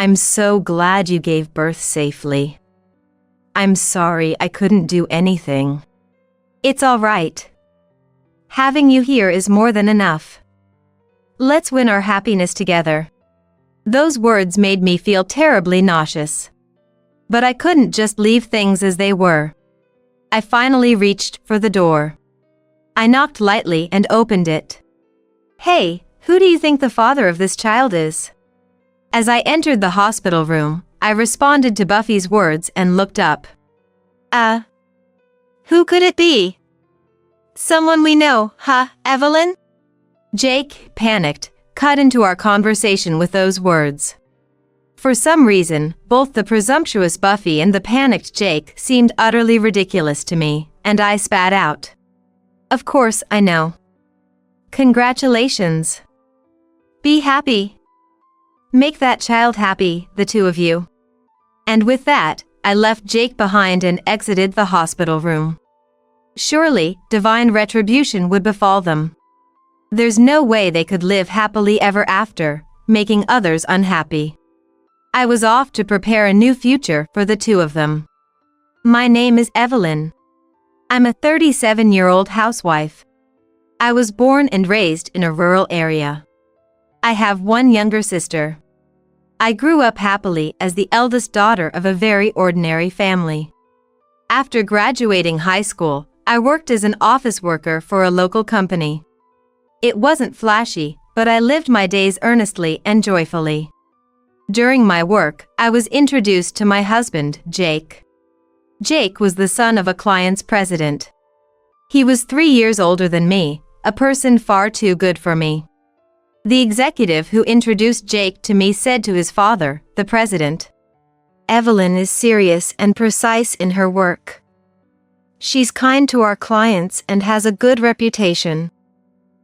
I'm so glad you gave birth safely. I'm sorry I couldn't do anything. It's all right. Having you here is more than enough. Let's win our happiness together. Those words made me feel terribly nauseous. But I couldn't just leave things as they were. I finally reached for the door. I knocked lightly and opened it. Hey, who do you think the father of this child is? As I entered the hospital room, I responded to Buffy's words and looked up. Who could it be? Someone we know, huh, Evelyn? Jake, panicked, cut into our conversation with those words. For some reason, both the presumptuous Buffy and the panicked Jake seemed utterly ridiculous to me, and I spat out. Of course, I know. Congratulations. Be happy. Make that child happy, the two of you. And with that, I left Jake behind and exited the hospital room. Surely, divine retribution would befall them. There's no way they could live happily ever after, making others unhappy. I was off to prepare a new future for the two of them. My name is Evelyn. I'm a 37-year-old housewife. I was born and raised in a rural area. I have one younger sister. I grew up happily as the eldest daughter of a very ordinary family. After graduating high school, I worked as an office worker for a local company. It wasn't flashy, but I lived my days earnestly and joyfully. During my work, I was introduced to my husband, Jake. Jake was the son of a client's president. He was 3 years older than me, a person far too good for me. The executive who introduced Jake to me said to his father, the president, "Evelyn is serious and precise in her work. She's kind to our clients and has a good reputation.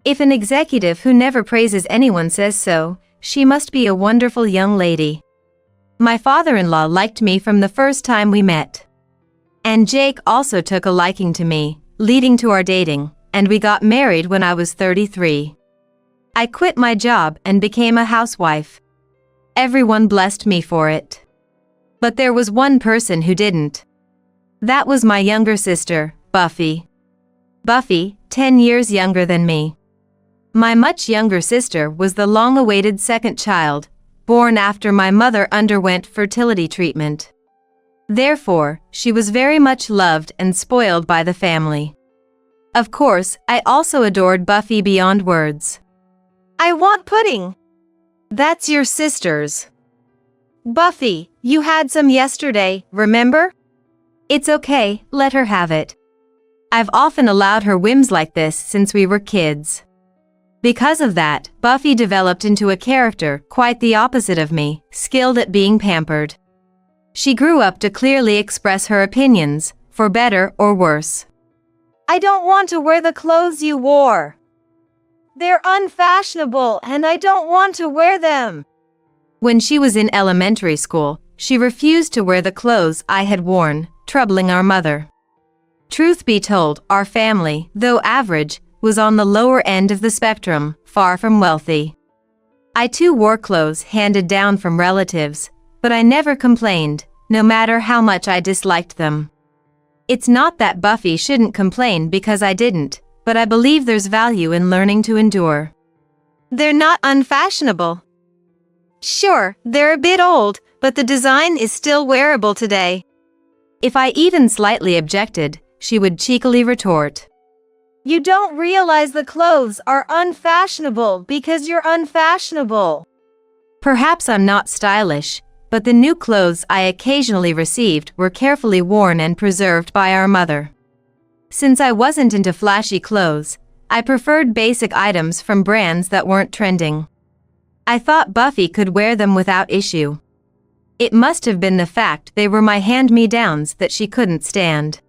If an executive who never praises anyone says so, she must be a wonderful young lady." My father-in-law liked me from the first time we met. And Jake also took a liking to me, leading to our dating, and we got married when I was 33. I quit my job and became a housewife. Everyone blessed me for it. But there was one person who didn't. That was my younger sister, Buffy. Buffy, 10 years younger than me. My much younger sister was the long-awaited second child, born after my mother underwent fertility treatment. Therefore, she was very much loved and spoiled by the family. Of course, I also adored Buffy beyond words. "I want pudding." "That's your sister's." "Buffy, you had some yesterday, remember?" "It's okay, let her have it. I've often allowed her whims like this since we were kids." Because of that, Buffy developed into a character quite the opposite of me, skilled at being pampered. She grew up to clearly express her opinions, for better or worse. "I don't want to wear the clothes you wore. They're unfashionable and I don't want to wear them." When she was in elementary school, she refused to wear the clothes I had worn, troubling our mother. Truth be told, our family, though average, was on the lower end of the spectrum, far from wealthy. I too wore clothes handed down from relatives, but I never complained, no matter how much I disliked them. It's not that Buffy shouldn't complain because I didn't, but I believe there's value in learning to endure. "They're not unfashionable." "Sure, they're a bit old, but the design is still wearable today." If I even slightly objected, she would cheekily retort, "You don't realize the clothes are unfashionable because you're unfashionable." Perhaps I'm not stylish, but the new clothes I occasionally received were carefully worn and preserved by our mother. Since I wasn't into flashy clothes, I preferred basic items from brands that weren't trending. I thought Buffy could wear them without issue. It must have been the fact they were my hand-me-downs that she couldn't stand.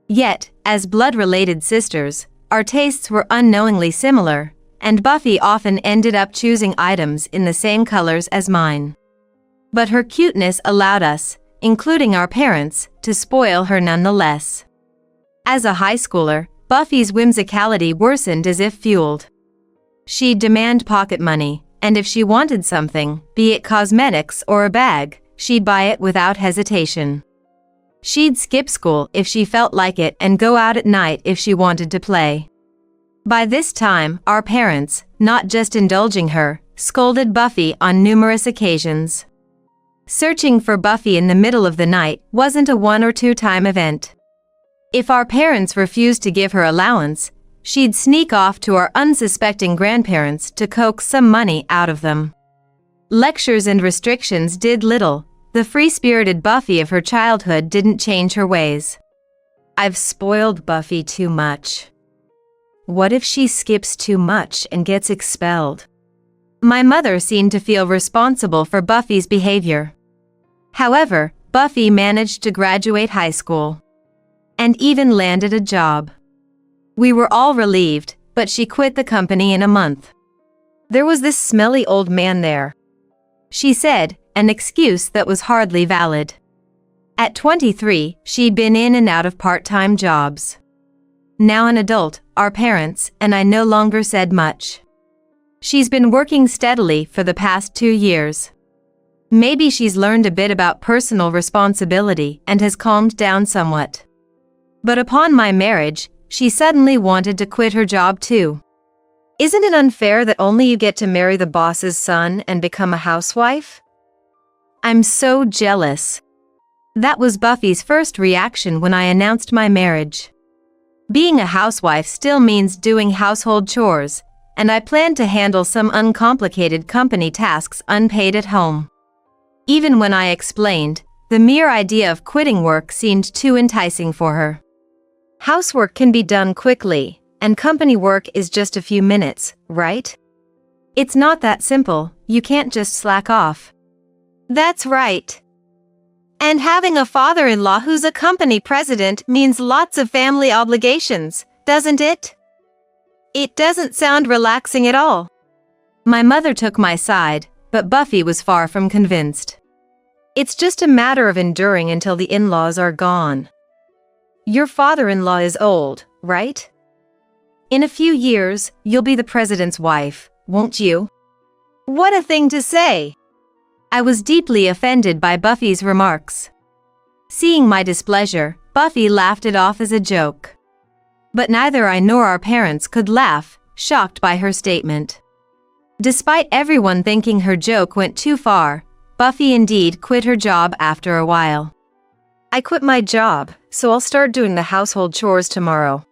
Yet, as blood-related sisters, our tastes were unknowingly similar, and Buffy often ended up choosing items in the same colors as mine. But her cuteness allowed us, including our parents, to spoil her nonetheless. As a high schooler, Buffy's whimsicality worsened as if fueled. She'd demand pocket money, and if she wanted something, be it cosmetics or a bag, she'd buy it without hesitation. She'd skip school if she felt like it and go out at night if she wanted to play. By this time, our parents, not just indulging her, scolded Buffy on numerous occasions. Searching for Buffy in the middle of the night wasn't a 1 or 2 time event. If our parents refused to give her allowance, she'd sneak off to our unsuspecting grandparents to coax some money out of them. Lectures and restrictions did little. The free-spirited Buffy of her childhood didn't change her ways. I've spoiled Buffy too much. What if she skips too much and gets expelled? My mother seemed to feel responsible for Buffy's behavior. However, Buffy managed to graduate high school and even landed a job. We were all relieved, but she quit the company in a month. There was this smelly old man there, she said, an excuse that was hardly valid. At 23, she'd been in and out of part-time jobs. Now an adult, our parents and I no longer said much. She's been working steadily for the past 2 years. Maybe she's learned a bit about personal responsibility and has calmed down somewhat. But upon my marriage, she suddenly wanted to quit her job too. Isn't it unfair that only you get to marry the boss's son and become a housewife? I'm so jealous. That was Buffy's first reaction when I announced my marriage. Being a housewife still means doing household chores, and I planned to handle some uncomplicated company tasks unpaid at home. Even when I explained, the mere idea of quitting work seemed too enticing for her. Housework can be done quickly, and company work is just a few minutes, right? It's not that simple, you can't just slack off. That's right. And having a father-in-law who's a company president means lots of family obligations, doesn't it? It doesn't sound relaxing at all. My mother took my side, but Buffy was far from convinced. It's just a matter of enduring until the in-laws are gone. Your father-in-law is old, right? In a few years, you'll be the president's wife, won't you? What a thing to say! I was deeply offended by Buffy's remarks. Seeing my displeasure, Buffy laughed it off as a joke. But neither I nor our parents could laugh, shocked by her statement. Despite everyone thinking her joke went too far, Buffy indeed quit her job after a while. I quit my job, so I'll start doing the household chores tomorrow.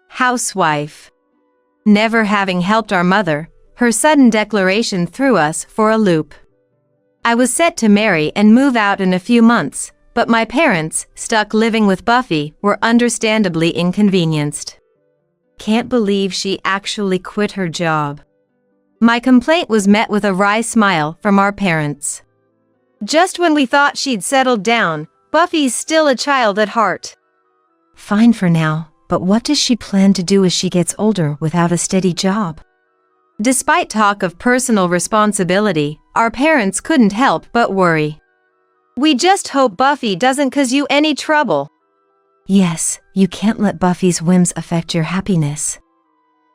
Housewife. Never having helped our mother, her sudden declaration threw us for a loop. I was set to marry and move out in a few months, but my parents, stuck living with Buffy, were understandably inconvenienced. Can't believe she actually quit her job. My complaint was met with a wry smile from our parents. Just when we thought she'd settled down, Buffy's still a child at heart. Fine for now, but what does she plan to do as she gets older without a steady job? Despite talk of personal responsibility, our parents couldn't help but worry. We just hope Buffy doesn't cause you any trouble. Yes, you can't let Buffy's whims affect your happiness.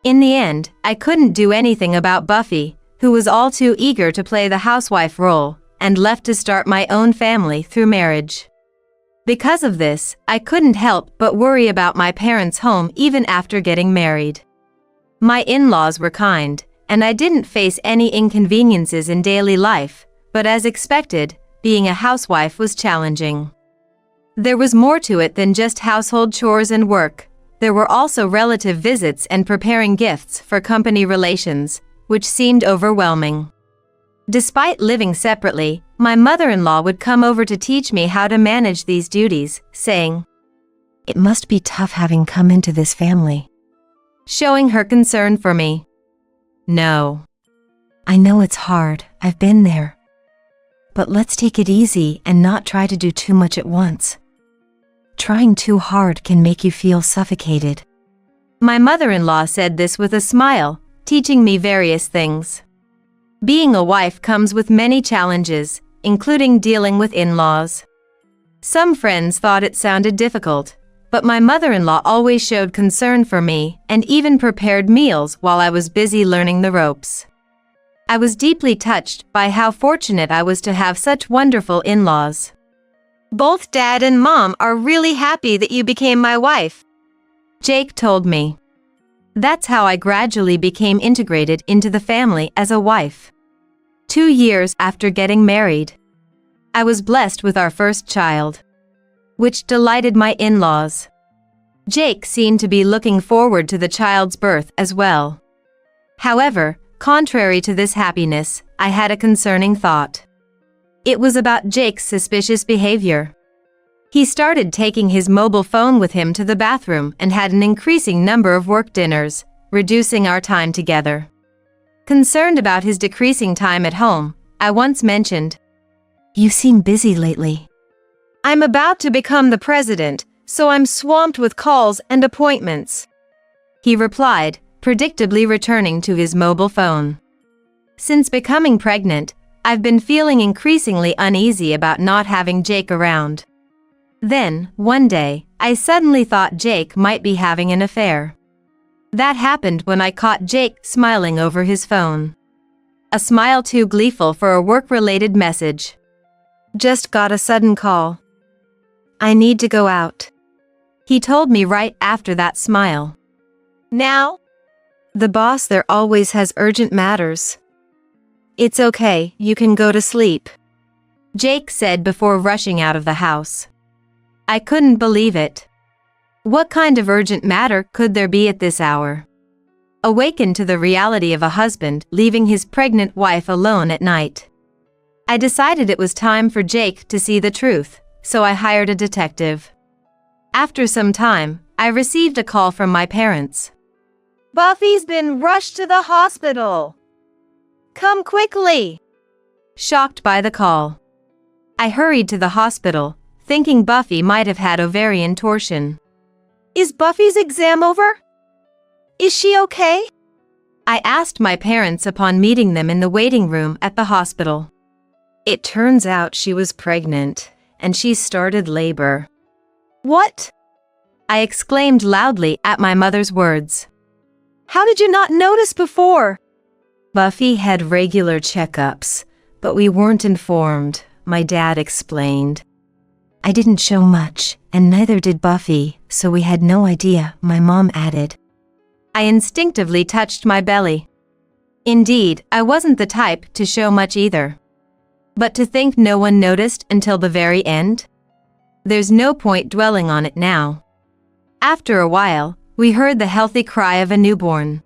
In the end, I couldn't do anything about Buffy, who was all too eager to play the housewife role, and left to start my own family through marriage. Because of this, I couldn't help but worry about my parents' home even after getting married. My in-laws were kind, and I didn't face any inconveniences in daily life, but as expected, being a housewife was challenging. There was more to it than just household chores and work. There were also relative visits and preparing gifts for company relations, which seemed overwhelming. Despite living separately, my mother-in-law would come over to teach me how to manage these duties, saying, "It must be tough having come into this family," showing her concern for me. No. I know it's hard, I've been there. But let's take it easy and not try to do too much at once. Trying too hard can make you feel suffocated. My mother-in-law said this with a smile, teaching me various things. Being a wife comes with many challenges, including dealing with in-laws. Some friends thought it sounded difficult, but my mother-in-law always showed concern for me and even prepared meals while I was busy learning the ropes. I was deeply touched by how fortunate I was to have such wonderful in-laws. Both Dad and Mom are really happy that you became my wife, Jake told me. That's how I gradually became integrated into the family as a wife. 2 years after getting married, I was blessed with our first child, which delighted my in-laws. Jake seemed to be looking forward to the child's birth as well. However, contrary to this happiness, I had a concerning thought. It was about Jake's suspicious behavior. He started taking his mobile phone with him to the bathroom and had an increasing number of work dinners, reducing our time together. Concerned about his decreasing time at home, I once mentioned, "You seem busy lately." "I'm about to become the president, so I'm swamped with calls and appointments," he replied, predictably returning to his mobile phone. Since becoming pregnant, I've been feeling increasingly uneasy about not having Jake around. Then, one day, I suddenly thought Jake might be having an affair. That happened when I caught Jake smiling over his phone. A smile too gleeful for a work-related message. "Just got a sudden call. I need to go out," he told me right after that smile. "Now?" "The boss there always has urgent matters." "It's okay, you can go to sleep," Jake said before rushing out of the house. I couldn't believe it. What kind of urgent matter could there be at this hour? Awakened to the reality of a husband leaving his pregnant wife alone at night, I decided it was time for Jake to see the truth, so I hired a detective. After some time, I received a call from my parents. "Buffy's been rushed to the hospital. Come quickly." Shocked by the call, I hurried to the hospital, thinking Buffy might have had ovarian torsion. "Is Buffy's exam over? Is she okay?" I asked my parents upon meeting them in the waiting room at the hospital. "It turns out she was pregnant, and she started labor." "What?" I exclaimed loudly at my mother's words. "How did you not notice before?" "Buffy had regular checkups, but we weren't informed," my dad explained. "I didn't show much, and neither did Buffy, so we had no idea," my mom added. I instinctively touched my belly. Indeed, I wasn't the type to show much either. But to think no one noticed until the very end? There's no point dwelling on it now. After a while, we heard the healthy cry of a newborn.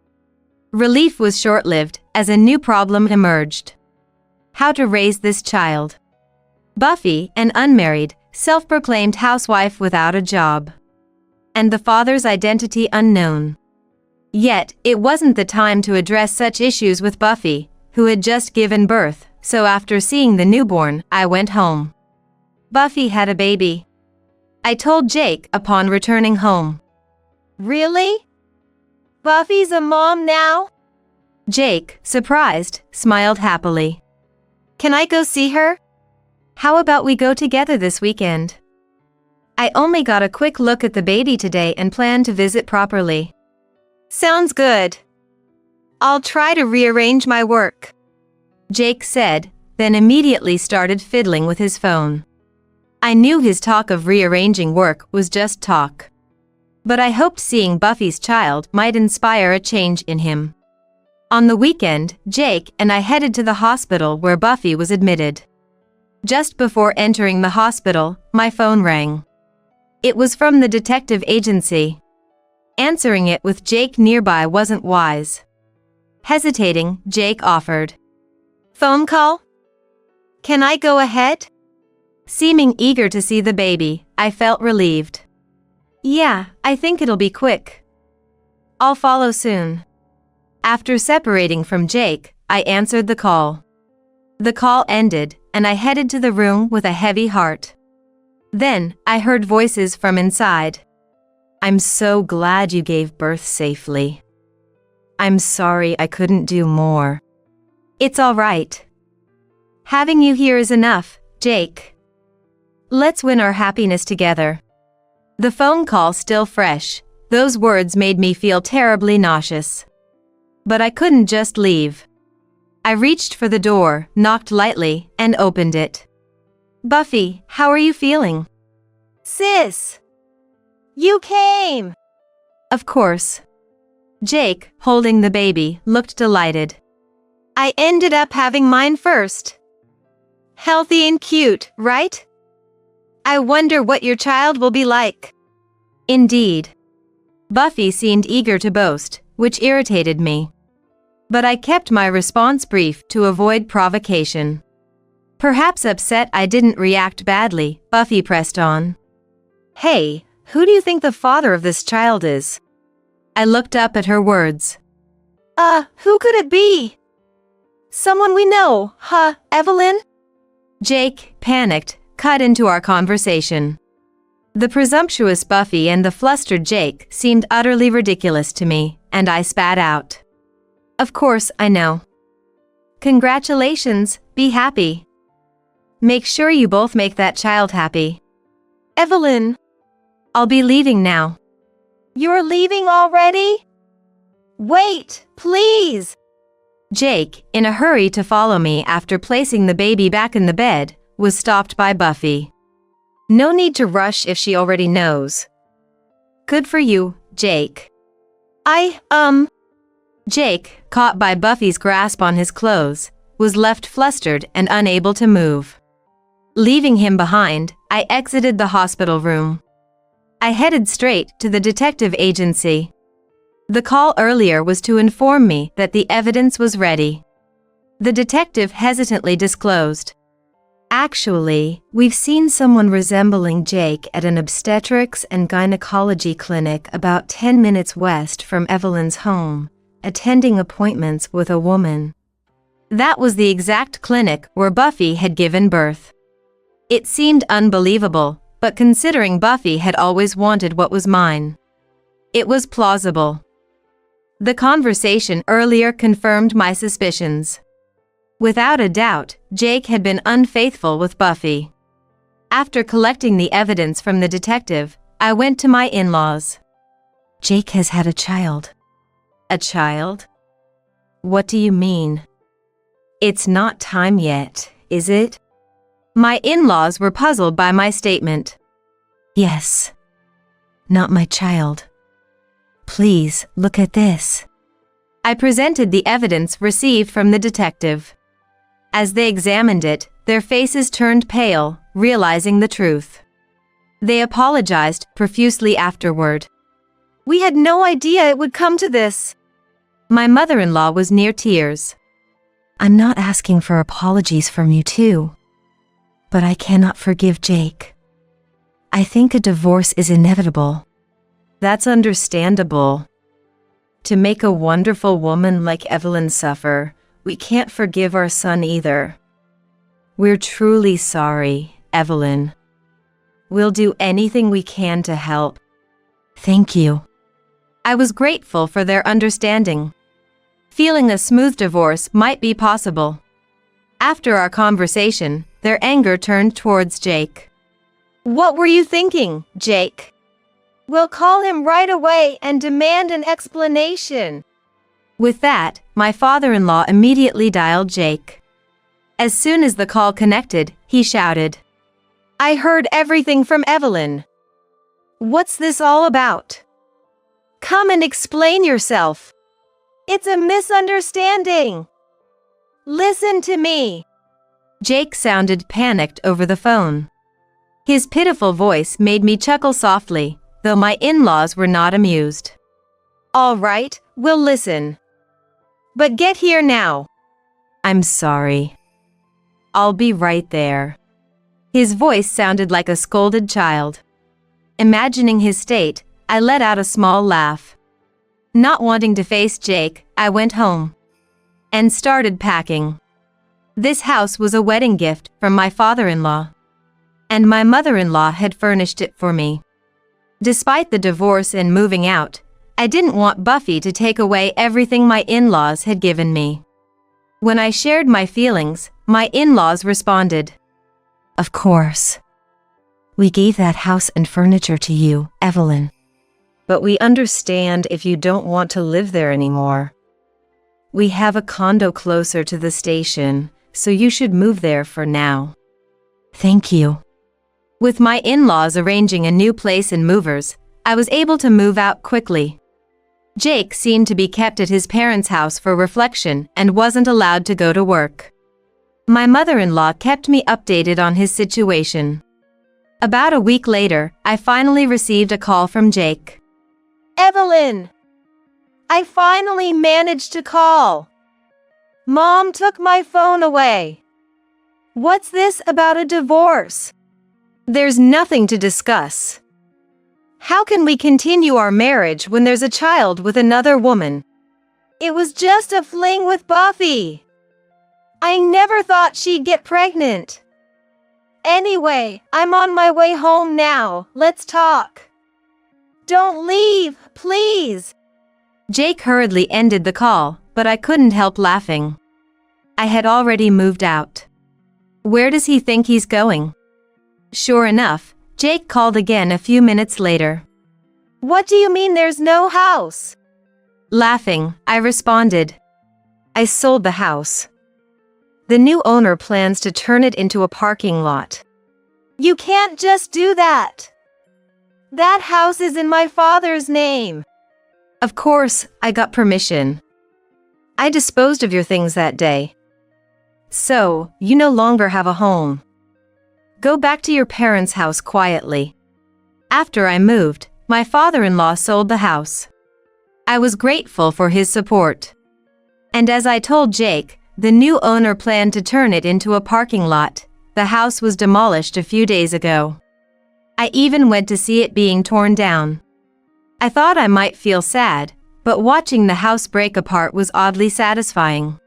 Relief was short-lived as a new problem emerged. How to raise this child? Buffy, an unmarried, self-proclaimed housewife without a job. And the father's identity unknown. Yet, it wasn't the time to address such issues with Buffy, who had just given birth, so after seeing the newborn, I went home. Buffy had a baby, I told Jake upon returning home. "Really? Buffy's a mom now?" Jake, surprised, smiled happily. "Can I go see her? How about we go together this weekend? I only got a quick look at the baby today and plan to visit properly." "Sounds good. I'll try to rearrange my work," Jake said, then immediately started fiddling with his phone. I knew his talk of rearranging work was just talk. But I hoped seeing Buffy's child might inspire a change in him. On the weekend, Jake and I headed to the hospital where Buffy was admitted. Just before entering the hospital, my phone rang. It was from the detective agency. Answering it with Jake nearby wasn't wise. Hesitating, Jake offered. "Phone call? Can I go ahead?" Seeming eager to see the baby, I felt relieved. "Yeah, I think it'll be quick. I'll follow soon." After separating from Jake, I answered the call. The call ended, and I headed to the room with a heavy heart. Then, I heard voices from inside. "I'm so glad you gave birth safely. I'm sorry I couldn't do more." "It's all right. Having you here is enough, Jake. Let's win our happiness together." The phone call still fresh, those words made me feel terribly nauseous. But I couldn't just leave. I reached for the door, knocked lightly, and opened it. Buffy, how are you feeling? Sis! You came! Of course. Jake, holding the baby, looked delighted. I ended up having mine first. Healthy and cute, right? I wonder what your child will be like. Indeed. Buffy seemed eager to boast, which irritated me. But I kept my response brief to avoid provocation. Perhaps upset I didn't react badly, Buffy pressed on. Hey, who do you think the father of this child is? I looked up at her words. Who could it be? Someone we know, huh, Evelyn? Jake, panicked, cut into our conversation. The presumptuous Buffy and the flustered Jake seemed utterly ridiculous to me, and I spat out. Of course, I know. Congratulations, be happy. Make sure you both make that child happy. Evelyn. I'll be leaving now. You're leaving already? Wait, please. Jake, in a hurry to follow me after placing the baby back in the bed, was stopped by Buffy. No need to rush if she already knows. Good for you, Jake. Jake, caught by Buffy's grasp on his clothes, was left flustered and unable to move. Leaving him behind, I exited the hospital room. I headed straight to the detective agency. The call earlier was to inform me that the evidence was ready. The detective hesitantly disclosed. Actually, we've seen someone resembling Jake at an obstetrics and gynecology clinic about 10 minutes west from Evelyn's home, attending appointments with a woman. That was the exact clinic where Buffy had given birth. It seemed unbelievable, but considering Buffy had always wanted what was mine, it was plausible. The conversation earlier confirmed my suspicions. Without a doubt, Jake had been unfaithful with Buffy. After collecting the evidence from the detective, I went to my in-laws. Jake has had a child. A child? What do you mean? It's not time yet, is it? My in-laws were puzzled by my statement. Yes. Not my child. Please, look at this. I presented the evidence received from the detective. As they examined it, their faces turned pale, realizing the truth. They apologized profusely afterward. We had no idea it would come to this. My mother-in-law was near tears. I'm not asking for apologies from you too. But I cannot forgive Jake. I think a divorce is inevitable. That's understandable. To make a wonderful woman like Evelyn suffer, we can't forgive our son either. We're truly sorry, Evelyn. We'll do anything we can to help. Thank you. I was grateful for their understanding. Feeling a smooth divorce might be possible. After our conversation, their anger turned towards Jake. What were you thinking, Jake? We'll call him right away and demand an explanation. With that, my father-in-law immediately dialed Jake. As soon as the call connected, he shouted, I heard everything from Evelyn. What's this all about? Come and explain yourself. It's a misunderstanding. Listen to me. Jake sounded panicked over the phone. His pitiful voice made me chuckle softly, though my in-laws were not amused. All right, we'll listen. But get here now. I'm sorry. I'll be right there. His voice sounded like a scolded child. Imagining his state, I let out a small laugh. Not wanting to face Jake, I went home and started packing. This house was a wedding gift from my father-in-law, and my mother-in-law had furnished it for me. Despite the divorce and moving out, I didn't want Buffy to take away everything my in-laws had given me. When I shared my feelings, my in-laws responded, Of course. We gave that house and furniture to you, Evelyn. But we understand if you don't want to live there anymore. We have a condo closer to the station, so you should move there for now. Thank you. With my in-laws arranging a new place and movers, I was able to move out quickly. Jake seemed to be kept at his parents' house for reflection and wasn't allowed to go to work. My mother-in-law kept me updated on his situation. About a week later, I finally received a call from Jake. Evelyn! I finally managed to call. Mom took my phone away. What's this about a divorce? There's nothing to discuss. How can we continue our marriage when there's a child with another woman? It was just a fling with Buffy. I never thought she'd get pregnant. Anyway, I'm on my way home now. Let's talk. Don't leave, please. Jake hurriedly ended the call, but I couldn't help laughing. I had already moved out. Where does he think he's going? Sure enough, Jake called again a few minutes later. What do you mean there's no house? Laughing, I responded. I sold the house. The new owner plans to turn it into a parking lot. You can't just do that. That house is in my father's name. Of course, I got permission. I disposed of your things that day. So, you no longer have a home. Go back to your parents' house quietly. After I moved, my father-in-law sold the house. I was grateful for his support. And as I told Jake, the new owner planned to turn it into a parking lot. The house was demolished a few days ago. I even went to see it being torn down. I thought I might feel sad, but watching the house break apart was oddly satisfying.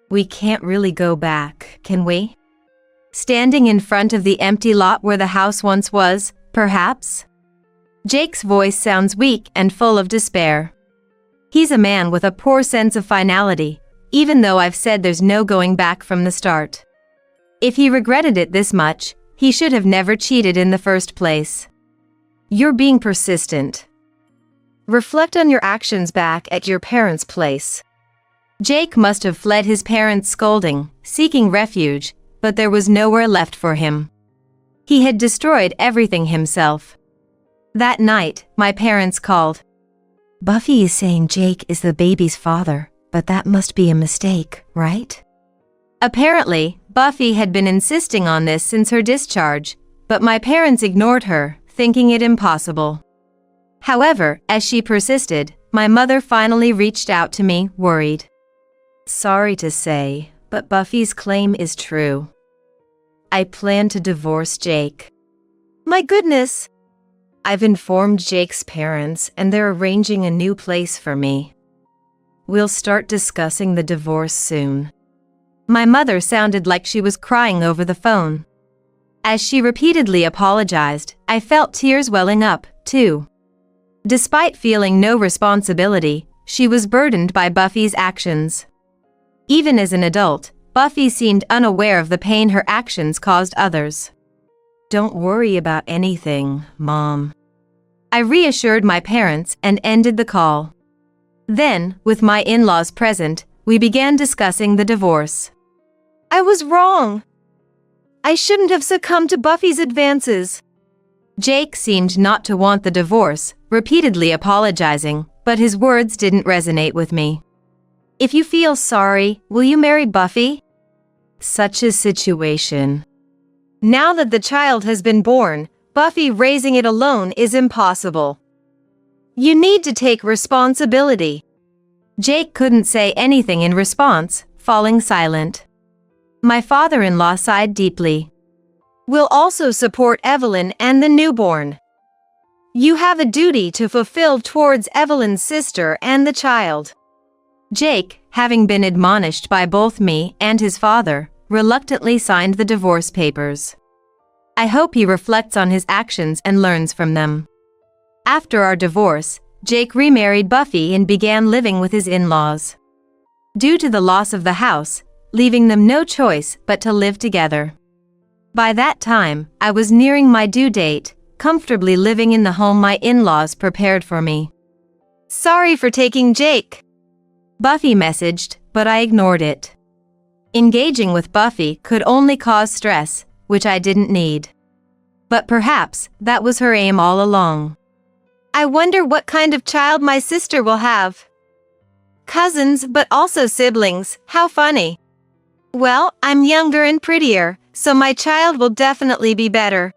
We can't really go back, can we? Standing in front of the empty lot where the house once was, perhaps? Jake's voice sounds weak and full of despair. He's a man with a poor sense of finality, even though I've said there's no going back from the start. If he regretted it this much, he should have never cheated in the first place. You're being persistent. Reflect on your actions back at your parents' place. Jake must have fled his parents' scolding, seeking refuge, but there was nowhere left for him. He had destroyed everything himself. That night, my parents called. Buffy is saying Jake is the baby's father, but that must be a mistake, right? Apparently, Buffy had been insisting on this since her discharge, but my parents ignored her, thinking it impossible. However, as she persisted, my mother finally reached out to me, worried. Sorry to say, but Buffy's claim is true. I plan to divorce Jake. My goodness! I've informed Jake's parents and they're arranging a new place for me. We'll start discussing the divorce soon. My mother sounded like she was crying over the phone. As she repeatedly apologized, I felt tears welling up, too. Despite feeling no responsibility, she was burdened by Buffy's actions. Even as an adult, Buffy seemed unaware of the pain her actions caused others. Don't worry about anything, Mom. I reassured my parents and ended the call. Then, with my in-laws present, we began discussing the divorce. I was wrong. I shouldn't have succumbed to Buffy's advances. Jake seemed not to want the divorce, repeatedly apologizing, but his words didn't resonate with me. If you feel sorry, will you marry Buffy? Such a situation. Now that the child has been born, Buffy raising it alone is impossible. You need to take responsibility. Jake couldn't say anything in response, falling silent. My father-in-law sighed deeply. We'll also support Evelyn and the newborn. You have a duty to fulfill towards Evelyn's sister and the child. Jake, having been admonished by both me and his father, reluctantly signed the divorce papers. I hope he reflects on his actions and learns from them. After our divorce, Jake remarried Buffy and began living with his in-laws. Due to the loss of the house, leaving them no choice but to live together. By that time, I was nearing my due date, comfortably living in the home my in-laws prepared for me. Sorry for taking Jake. Buffy messaged, but I ignored it. Engaging with Buffy could only cause stress, which I didn't need. But perhaps that was her aim all along. I wonder what kind of child my sister will have. Cousins, but also siblings, how funny. Well, I'm younger and prettier, so my child will definitely be better.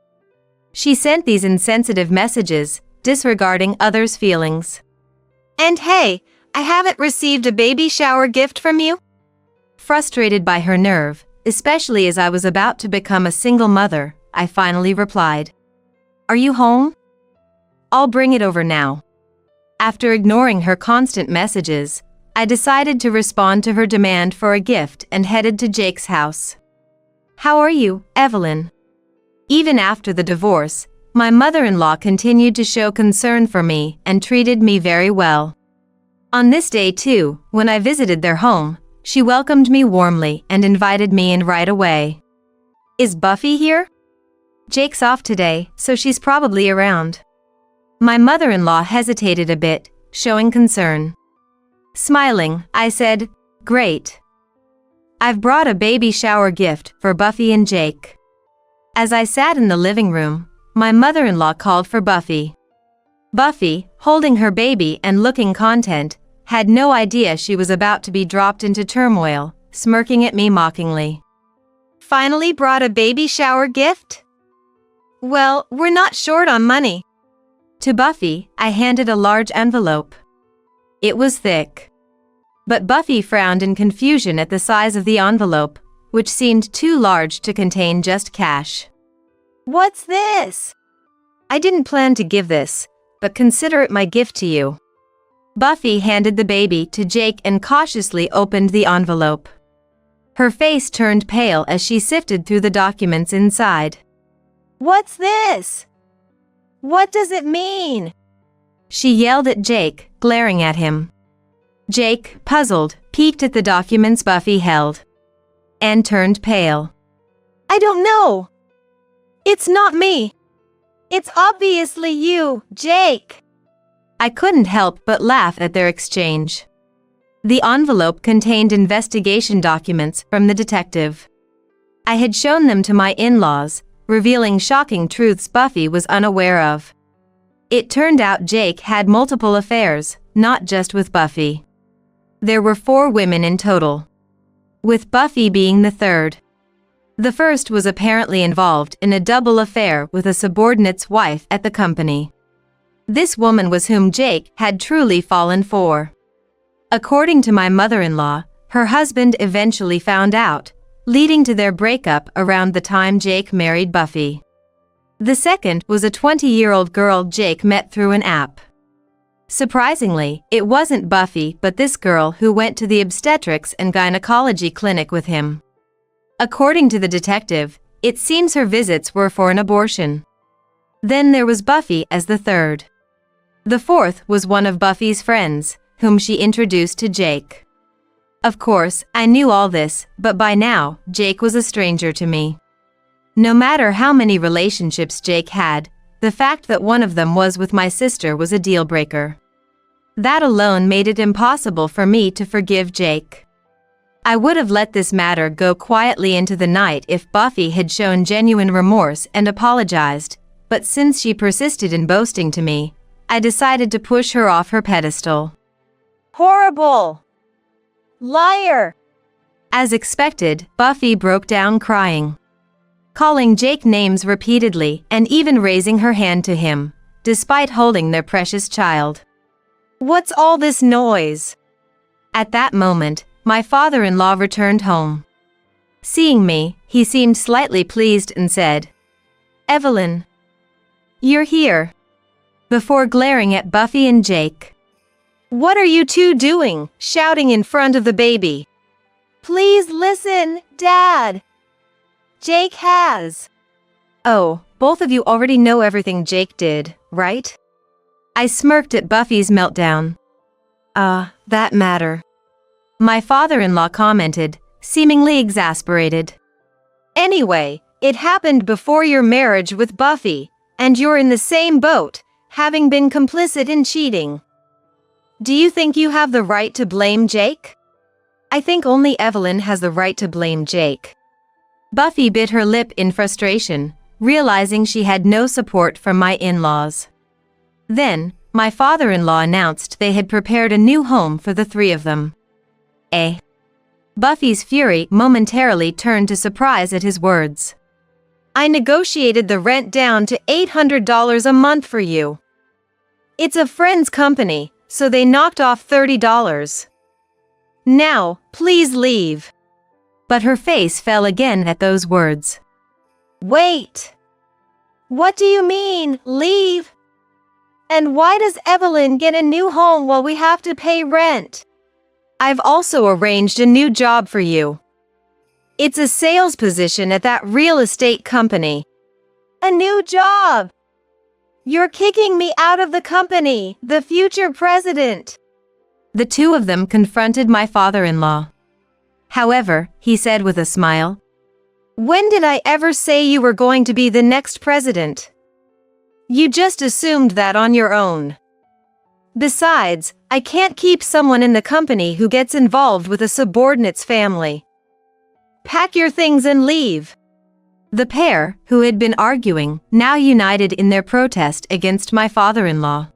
She sent these insensitive messages, disregarding others' feelings. And hey, I haven't received a baby shower gift from you? Frustrated by her nerve, especially as I was about to become a single mother, I finally replied. Are you home? I'll bring it over now. After ignoring her constant messages, I decided to respond to her demand for a gift and headed to Jake's house. How are you, Evelyn? Even after the divorce, my mother-in-law continued to show concern for me and treated me very well. On this day too, when I visited their home, she welcomed me warmly and invited me in right away. Is Buffy here? Jake's off today, so she's probably around. My mother-in-law hesitated a bit, showing concern. Smiling, I said, Great. I've brought a baby shower gift for Buffy and Jake. As I sat in the living room, my mother-in-law called for Buffy. Buffy, holding her baby and looking content, had no idea she was about to be dropped into turmoil, smirking at me mockingly. Finally brought a baby shower gift? Well, we're not short on money. To Buffy, I handed a large envelope. It was thick. But Buffy frowned in confusion at the size of the envelope, which seemed too large to contain just cash. What's this? I didn't plan to give this, but consider it my gift to you. Buffy handed the baby to Jake and cautiously opened the envelope. Her face turned pale as she sifted through the documents inside. What's this? What does it mean? She yelled at Jake, glaring at him. Jake, puzzled, peeked at the documents Buffy held. And turned pale. I don't know. It's not me. It's obviously you, Jake. I couldn't help but laugh at their exchange. The envelope contained investigation documents from the detective. I had shown them to my in-laws, revealing shocking truths Buffy was unaware of. It turned out Jake had multiple affairs, not just with Buffy. There were 4 women in total, with Buffy being the third. The first was apparently involved in a double affair with a subordinate's wife at the company. This woman was whom Jake had truly fallen for. According to my mother-in-law, her husband eventually found out, leading to their breakup around the time Jake married Buffy. The second was a 20-year-old girl Jake met through an app. Surprisingly, it wasn't Buffy but this girl who went to the obstetrics and gynecology clinic with him. According to the detective, it seems her visits were for an abortion. Then there was Buffy as the third. The fourth was one of Buffy's friends, whom she introduced to Jake. Of course, I knew all this, but by now, Jake was a stranger to me. No matter how many relationships Jake had, the fact that one of them was with my sister was a deal-breaker. That alone made it impossible for me to forgive Jake. I would have let this matter go quietly into the night if Buffy had shown genuine remorse and apologized, but since she persisted in boasting to me, I decided to push her off her pedestal. Horrible! Liar! As expected, Buffy broke down crying, calling Jake names repeatedly and even raising her hand to him, despite holding their precious child. What's all this noise? At that moment, my father-in-law returned home. Seeing me, he seemed slightly pleased and said, "Evelyn, you're here," before glaring at Buffy and Jake. What are you two doing, shouting in front of the baby? Please listen, Dad. Jake has. Oh, both of you already know everything Jake did, right? I smirked at Buffy's meltdown. That matter. My father-in-law commented, seemingly exasperated. Anyway, it happened before your marriage with Buffy, and you're in the same boat, having been complicit in cheating. Do you think you have the right to blame Jake? I think only Evelyn has the right to blame Jake. Buffy bit her lip in frustration, realizing she had no support from my in-laws. Then, my father-in-law announced they had prepared a new home for the three of them. Buffy's fury momentarily turned to surprise at his words. I negotiated the rent down to $800 a month for you. It's a friend's company, so they knocked off $30. Now, please leave. But her face fell again at those words. Wait. What do you mean, leave? And why does Evelyn get a new home while we have to pay rent? I've also arranged a new job for you. It's a sales position at that real estate company. A new job! You're kicking me out of the company, the future president. The two of them confronted my father-in-law. However, he said with a smile, When did I ever say you were going to be the next president? You just assumed that on your own. Besides, I can't keep someone in the company who gets involved with a subordinate's family. Pack your things and leave. The pair, who had been arguing, now united in their protest against my father-in-law.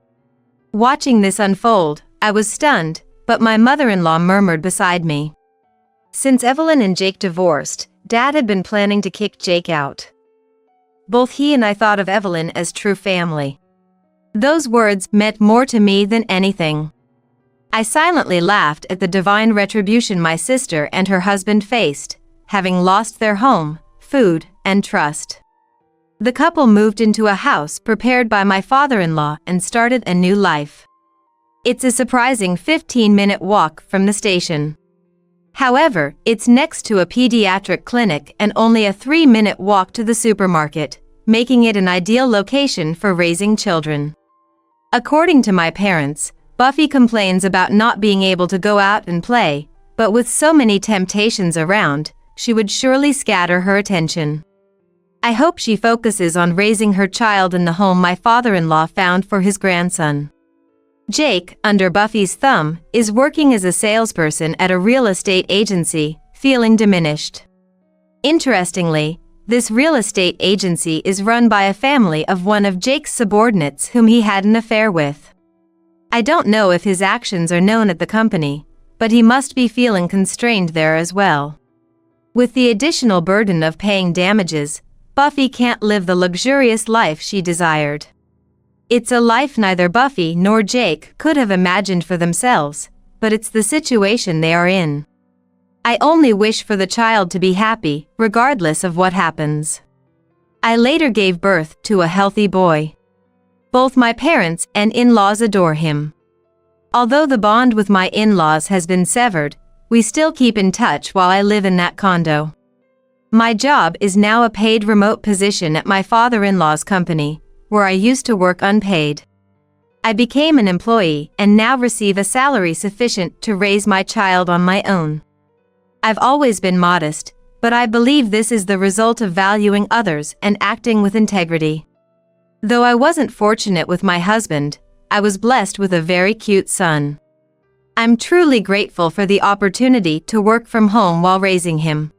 Watching this unfold, I was stunned, but my mother-in-law murmured beside me. Since Evelyn and Jake divorced, Dad had been planning to kick Jake out. Both he and I thought of Evelyn as true family. Those words meant more to me than anything. I silently laughed at the divine retribution my sister and her husband faced, having lost their home, food, and trust. The couple moved into a house prepared by my father-in-law and started a new life. It's a surprising 15-minute walk from the station. However, it's next to a pediatric clinic and only a 3-minute walk to the supermarket, making it an ideal location for raising children. According to my parents, Buffy complains about not being able to go out and play, but with so many temptations around, she would surely scatter her attention. I hope she focuses on raising her child in the home my father-in-law found for his grandson. Jake, under Buffy's thumb, is working as a salesperson at a real estate agency, feeling diminished. Interestingly, this real estate agency is run by a family of one of Jake's subordinates whom he had an affair with. I don't know if his actions are known at the company, but he must be feeling constrained there as well. With the additional burden of paying damages, Buffy can't live the luxurious life she desired. It's a life neither Buffy nor Jake could have imagined for themselves, but it's the situation they are in. I only wish for the child to be happy, regardless of what happens. I later gave birth to a healthy boy. Both my parents and in-laws adore him. Although the bond with my in-laws has been severed, we still keep in touch while I live in that condo. My job is now a paid remote position at my father-in-law's company, where I used to work unpaid. I became an employee and now receive a salary sufficient to raise my child on my own. I've always been modest, but I believe this is the result of valuing others and acting with integrity. Though I wasn't fortunate with my husband, I was blessed with a very cute son. I'm truly grateful for the opportunity to work from home while raising him.